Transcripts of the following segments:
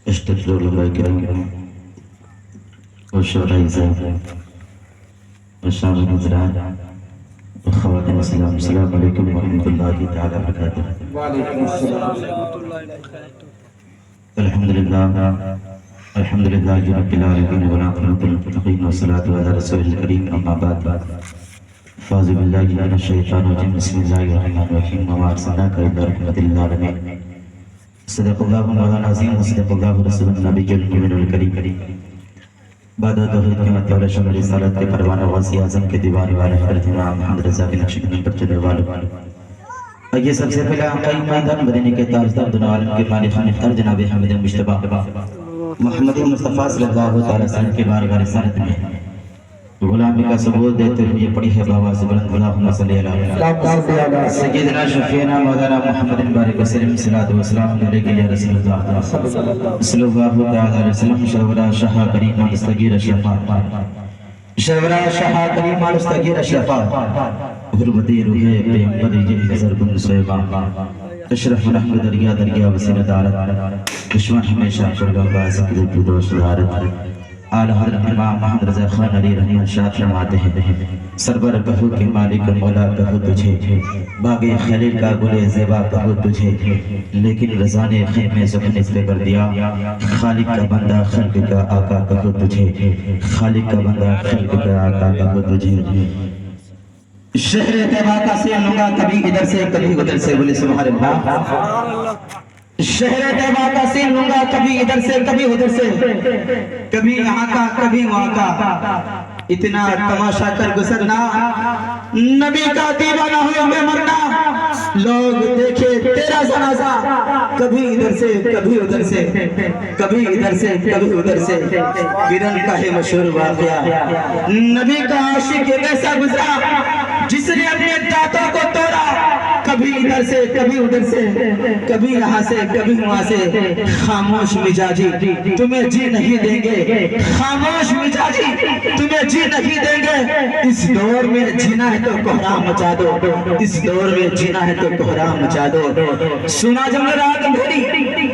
اشتغلوا علماء الكرام والشرعي الزاد والشعب النزران وخواتم السلام. السلام عليكم ورحمة الله تعالى وبركاته. وعليكم السلام ورحمة الله وبركاته. الحمد لله رب العالمين والعاقبة للمتقين والصلاة على رسول الكريم. أما بعد فاعوذ بالله من الشيطان الرجيم. بسم الله الرحمن الرحيم. وما أرسلناك إلا رحمة للعالمين. صدق الله مولانا العظيم وصدق الله رسول النبي الكريم الكريم. بعد توحید کے مت اور شمع رسالت کے پروانہ غوثی اعظم کے دیوان والے حضرت امام محمد رضا کے نقش قدم پر چلنے والے. آئیے سب سے پہلے آقا ایمان مدینے کے تاجدار دونوں عالم کے مالک مختار جناب حمید مجتبی محمد مصطفیٰ صلی اللہ علیہ وسلم کے بارگاہ رسالت میں غلامی کا ثبوت دیتے ہوئے پڑھی ہے بابا سے بلند اللہم صلی اللہ علیہ سیدنا شفیعنا مولانا محمد بارک وسلم صلاۃ و سلام علیک یا رسول اللہ صلی اللہ علیہ وسلم. شورا شاہ کریم مستغیر شفا شورا شاہ کریم مستغیر شفا حرمتی روح پیغمبر جن نظر بن سیبا اشرف رحمت دریا دریا وسیلت عالت دشمن ہمیشہ فرگم بازک دل کی دوست دارت. اعلی حضرت امام محمد رضا خان علی رحمہ ارشاد فرماتے ہیں سرور کہو کہ مالک مولا کہو تجھے باغ خلیل کا گل زیبا کہو تجھے لیکن رضا نے خیمے سخن اس پہ کر دیا خالق کا بندہ خلق کا آقا کہو تجھے خالق کا بندہ خلق کا آقا کہو تجھے. شہر طیبہ کا سین لوں گا کبھی ادھر سے کبھی ادھر سے. بولے سبحان اللہ. شہر طیبہ کا سین لوں گا کبھی ادھر سے کبھی ادھر سے کبھی یہاں کا کبھی وہاں کا اتنا تماشا کر گزرنا نبی کا دیوانہ ہوئے میں مرنا لوگ دیکھے تیرا جنازہ کبھی ادھر سے کبھی ادھر سے کبھی ادھر سے کبھی ادھر سے. کرن کا ہے مشہور واقعہ نبی کا عاشق ایسا گزرا جس نے اپنے دانتوں کو توڑا کبھی ادھر سے کبھی ادھر سے کبھی یہاں سے کبھی وہاں سے. خاموش مزاجی تمہیں جی نہیں دیں گے خاموش مزاجی تمہیں جی نہیں دیں گے. اس دور میں جینا ہے تو کوہرام مچا دو اس دور میں جینا ہے تو کوہرام مچا دو. سونا جنگل رات اندھیری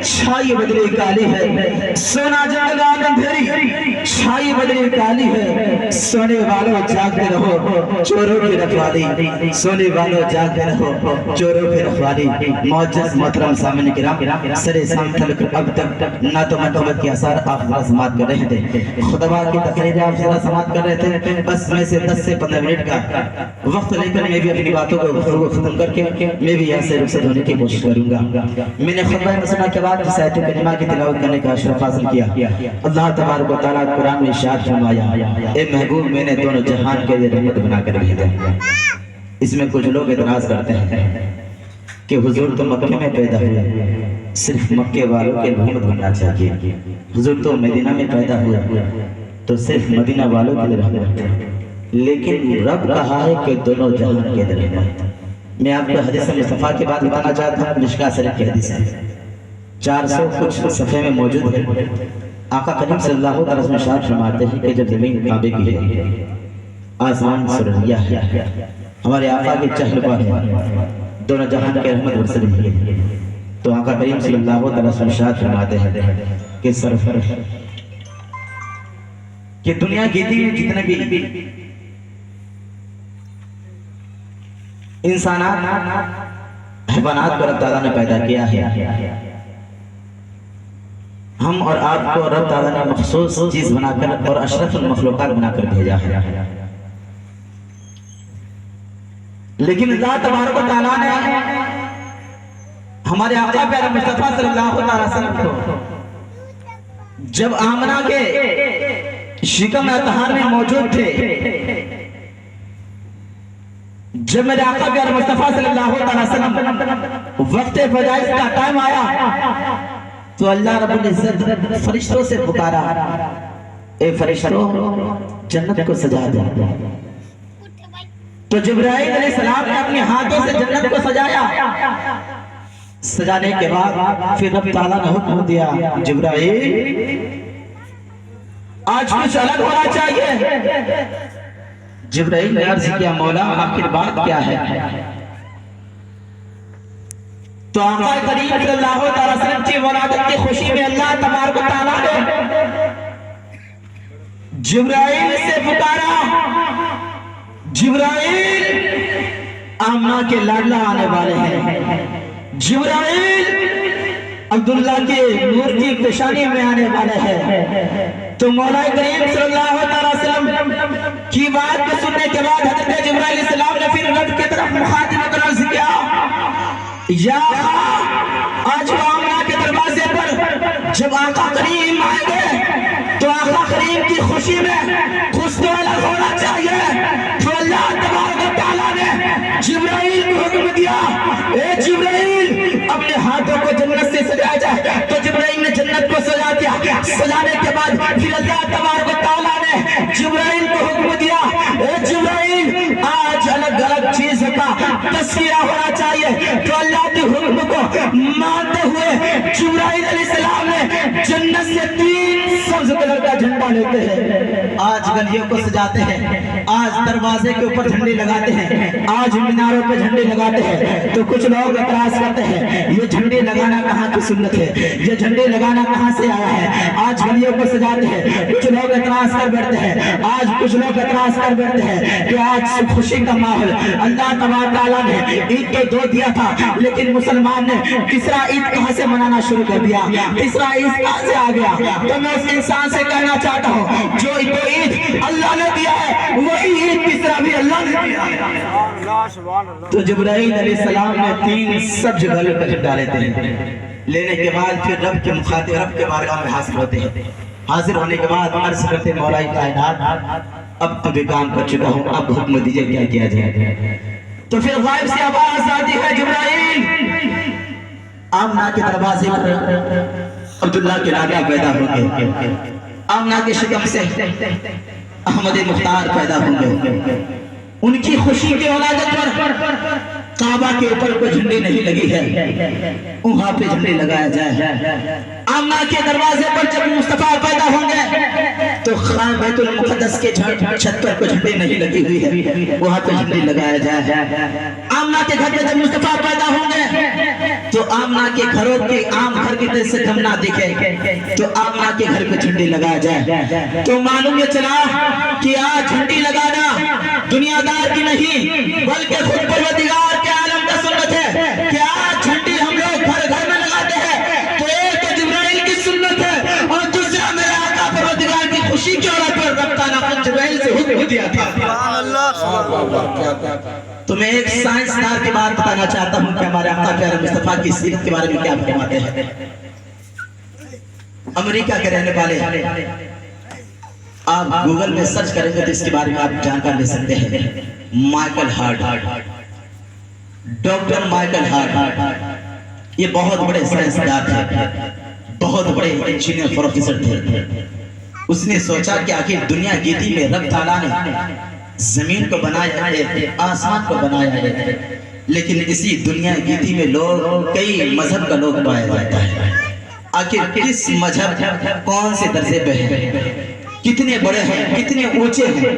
چھائی بدلی کالی ہے سونا جنگل رات اندھیری چھائی بدلی کالی ہے. سونے والوں جاگتے رہو چوروں کی رکھوالی سونے والوں جاگتے رہو چوروں کی رکھوالی. معزز محترم سامعین کرام سر سام تلک اب تک نہ تو محبت کے اثار آپ ذرا سماعت کر رہے تھے خطبہ کی تقریر آپ ذرا سماعت کر رہے تھے. بس میں سے 10 سے 15 منٹ کا وقت لے کر میں بھی اپنی باتوں کو ختم کر کے میں بھی یہاں سے رخصت ہونے کی کوشش کروں گا. میں نے خطبہ مسنہ کے بعد جس آیت کریمہ کی تلاوت کرنے کا شرف حاصل کیا. اللہ تبارک و تعالیٰ قرآن میں ارشاد فرمایا اے محبوب میں نے دونوں جہان کے لیے رحمت بنا کر بھیجا. اس میں کچھ لوگ اعتراض کرتے ہیں کہ حضور تو مکہ میں پیدا ہوئے صرف مکے والوں کے رحمت بننا چاہیے. حضور تو مدینہ میں پیدا ہوئے تو صرف مدینہ والوں کے رحمت. لیکن رب کہا ہے کہ دونوں جہان کے رحمت. میں آپ کو حدیث مصطفیٰ کی بات بتانا چاہتا ہوں. مشکاۃ شریف کی حدیث ہے 400 کچھ صفحے میں موجود ہے. آقا کریم صلی اللہ علیہ وسلم ارشاد فرماتے ہیں کہ جب زمین کعبے کی ہے آسمان سریا ہے ہمارے آقا کے چہل پر ہے دونوں جہان کے رحمت برس رہی ہے تو آقا کریم صلی اللہ علیہ وسلم ارشاد فرماتے ہیں کہ سرفر کہ دنیا کی دین جتنے بھی انسانات حیوانات کو رب تعالیٰ نے پیدا کیا ہے ہم اور آپ کو رب تعالیٰ نے مخصوص چیز بنا کر اور اشرف المخلوقات بنا کر بھیجا ہے. لیکن اللہ تبارک و تعالیٰ نے ہمارے آقا پیارے مصطفیٰ صلی اللہ علیہ وسلم کو جب آمنہ کے شکم اطہار میں موجود تھے جب میرے آقا پیارے مصطفیٰ صلی اللہ علیہ وسلم وقت پیدائش کا ٹائم آیا تو اللہ رب العزت فرشتوں سے پکارا اے فرشتوں جنت کو سجا دو۔ تو جبرائیل علیہ السلام نے اپنے ہاتھوں سے جنت کو سجایا۔ سجانے کے بعد پھر رب تعالیٰ نے حکم دیا جبرائیل آج کچھ الگ ہونا چاہیے۔ جبرائیل نے عرض کیا مولا آخر بات کیا ہے؟ تو آقا کریم صلی اللہ علیہ وسلم کی ولادت کی خوشی میں اللہ تبارک و تعالیٰ نے جبرائیل سے پکارا، جبرائیل آمنہ کے لاڈلہ آنے والے ہیں، جبرائیل عبداللہ کے نور کی پیشانی میں آنے والے ہیں۔ تو مولا کریم صلی اللہ علیہ وسلم کی بات کو سننے کے بعد حضرت جبرائیل علیہ السلام نے پھر رب کی طرف مخاطب کر عرض کیا یا آج وہ آمنہ کے دروازے پر جب آقا کریم آئیں گے تو آقا کریم کی خوشی میں خوش تو الگ ہونا چاہیے۔ تو اللہ تبارک و تعالیٰ نے جبرائیل کو حکم دیا اے جبرائیل اپنے ہاتھوں کو جنت سے سجا جائے۔ تو جبرائیل نے جنت کو سجا دیا۔ سجانے کے بعد پھر اللہ تبارک و تعالیٰ نے جبرائیل کو حکم دیا اے جبرائیل آج الگ الگ چیزوں کا تذکرہ ہونا چاہیے۔ تو اللہ کے حکم کو مانتے ہوئے جبرائیل علیہ السلام نے جنت سے 3 سبز کلر کا جھنڈا لیتے ہیں، آج گلیوں کو سجاتے ہیں، آج دروازے کے اوپر جھنڈے لگاتے ہیں، آج میناروں پہ جھنڈے لگاتے ہیں۔ تو کچھ لوگ اعتراض کرتے ہیں یہ جھنڈے لگانا کہاں کی سنت ہے، یہ جھنڈے لگانا کہاں سے آیا ہے، آج گلیوں کو سجاتے ہیں۔ کچھ لوگ اعتراض کر بیٹھتے ہیں، آج کچھ لوگ اعتراض کر بیٹھتے ہیں کہ آج خوشی کا ماحول اللہ تبارک تعالیٰ نے عید تو دو دیا تھا لیکن مسلمان نے تیسرا عید کہاں سے منانا شروع کر دیا، تیسرا عید کہاں سے آ گیا۔ تو میں اس انسان سے کہنا چاہتا ہوں جو عید اللہ نے دیا ہے وہی عید تیسرا بھی اللہ نے دیا ہے۔ تو جبرائیل علیہ السلام نے 3 سبز کلر کا جھنڈا لیتے ہیں، لینے کے بعد پھر رب کے مخاطب رب کے بارگاہ میں حاضر ہوتے ہیں۔ حاضر ہونے کے بعد عرض کرتے مولا کائنات اب تو بھی کام کر چکا ہوں، اب حکم دیجئے کیا کیا جائے۔ تو پھر غائب سے آواز آتی ہے جبرائیل آمنہ کے دروازے پر عبداللہ کے لاڈلہ پیدا ہوں گے، آمنہ کے شکم سے احمد مختار پیدا ہوں گے، ان کی خوشی کے ولادت پر کعبہ کے اوپر کوئی جھنڈی نہیں لگی ہے، وہاں پہ جھنڈی لگایا جائے۔ آمنہ کے دروازے پر جب مصطفیٰ پیدا ہوں گے تو خان بیت المقدس کے چھت پر کوئی جھنڈی نہیں لگی ہوئی ہے، وہاں پہ جھنڈی لگایا جائے۔ آمنہ کے گھر میں جب مصطفیٰ پیدا ہوں گے تو آمنہ کے گھروں کے عام گھر کی طرح سے کم نہ دکھے تو آمنہ کے گھر پہ جھنڈی لگایا جائے۔ تو معلوم یہ چلا کہ آج جھنڈی لگانا دنیا دار کی نہیں بلکہ خود پروردگار کے عالم کا سنت ہے کہ آج جھنڈی ہم لوگ گھر گھر میں لگاتے ہیں۔ تو ایک تو جبرائیل کی سنت ہے اور دوسرا میرے آقا پروردگار کی خوشی کی عورت پر رب تعالیٰ نے جبرائیل سے حکم دیا تھا۔ تو میں ایک سائنسدان کی بات بتانا چاہتا ہوں کہ ہمارے آقا پیارے مصطفیٰ کی سیرت کے بارے میں کیا فرماتے ہیں۔ امریکہ کے رہنے والے آپ گوگل میں سرچ کریں گے تو اس کے بارے میں آپ جانکار لے سکتے ہیں۔ Michael Hart, doctor Michael Hart, یہ بہت بڑے سائنسدان تھے، بہت بڑے انجینئر پروفیسر تھے۔ اس نے سوچا کہ آخر دنیا گیتی میں رب تعالیٰ نے زمین کو بنایا ہے، آسمان کو بنایا ہے، لیکن اسی دنیا گیتی میں لوگ کئی مذہب کا لوگ پایا جاتا ہے۔ آخر کس مذہب کون سے درجے پہ ہے، کتنے بڑے ہیں، کتنے اونچے ہیں،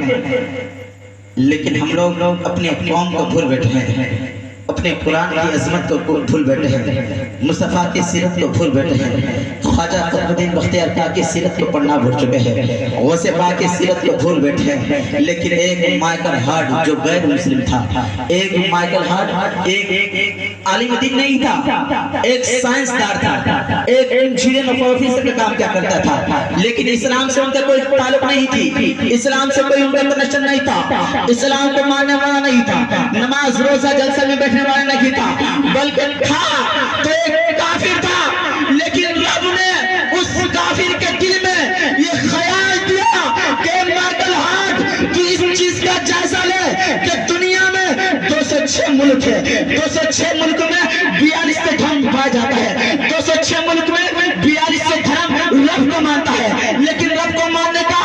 لیکن ہم لوگ اپنے قوم کو بھول بیٹھے ہیں، اپنے قرآن کی عظمت کو بھول بیٹھے ہیں، مصطفیٰ کی سیرت کو بھول بیٹھے ہیں، خواجہ قطب الدین بختیار کاک کی سیرت کو پڑھنا بھول چکے ہیں، غوث پاک کی سیرت کو بھول بیٹھے ہیں۔ لیکن ایک مائیکل ہارٹ جو غیر مسلم تھا، ایک مائیکل ہارٹ ایک عالم دین نہیں تھا، ایک سائنسدان تھا، ایک انجینئر اور پروفیسر کا کام کیا کرتا تھا، لیکن اسلام سے ان کا کوئی تعلق نہیں تھی، اسلام سے کوئی ان کا کنیکشن نہیں تھا، اسلام کو ماننے والا نہیں تھا، نماز روزہ جلسہ میں بیٹھنے والا نہیں تھا، بلکہ تھا تو ایک کافر تھا۔ لیکن رب نے اس کافر کے دل میں یہ خیال دیا کہ مائیکل ہارٹ تو اس چیز کا جائزہ لے کہ دنیا میں 206 ملک ہے، 206 ملک میں 42 دھرم پایا جاتا ہے، 206 ملک میں 42 دھرم رب کو مانتا ہے، لیکن رب کو ماننے کا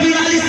42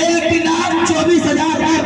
1,24,000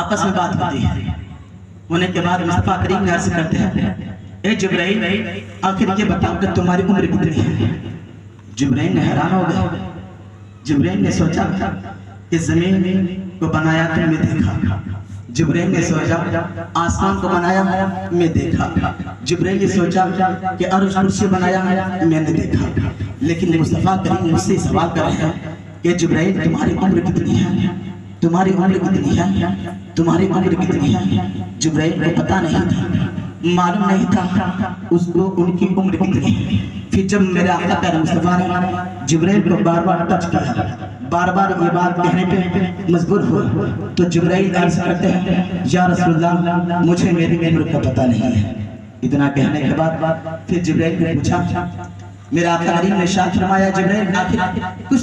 آپس میں بات ہوتی ہے، ہونے کے بعد مصطفیٰ کریم نے عرض کرتے ہیں اے جبرائیل آخر یہ بتاؤ کہ تمہاری عمر کتنی ہے؟ جبرائیل نے حیران ہو گئے. جبرائیل نے سوچا کہ زمین کو بنایا تو میں دیکھا. جبرائیل نے سوچا آسمان کو بنایا میں دیکھا. جبرائیل نے سوچا کہ عرش کرسی بنایا میں نے دیکھا. لیکن مصطفیٰ کریم مجھ سے سوال کر رہے ہیں کہ جبرائیل تمہاری عمر کتنی ہے؟ تمہاری عمر کتنی ہے؟ تمہاری عمر کتنی ہے؟ جبرائیل کو پتہ نہیں تھا، معلوم نہیں تھا اس کو ان کی عمر کتنی ہے. پھر جب میرے آقا پیارے مصطفیٰ نے جبرائیل کو بار بار ٹچ کیا، بار بار یہ بات کہنے پہ مجبور ہوئے، تو جبرائیل عرض کرتے ہیں یا رسول اللہ مجھے میری عمر کا پتہ نہیں ہے. اتنا کہنے کے بعد پھر جبرائیل نے پوچھا، میرا آقا کریم نے ارشاد فرمایا جبرائیل آخر کچھ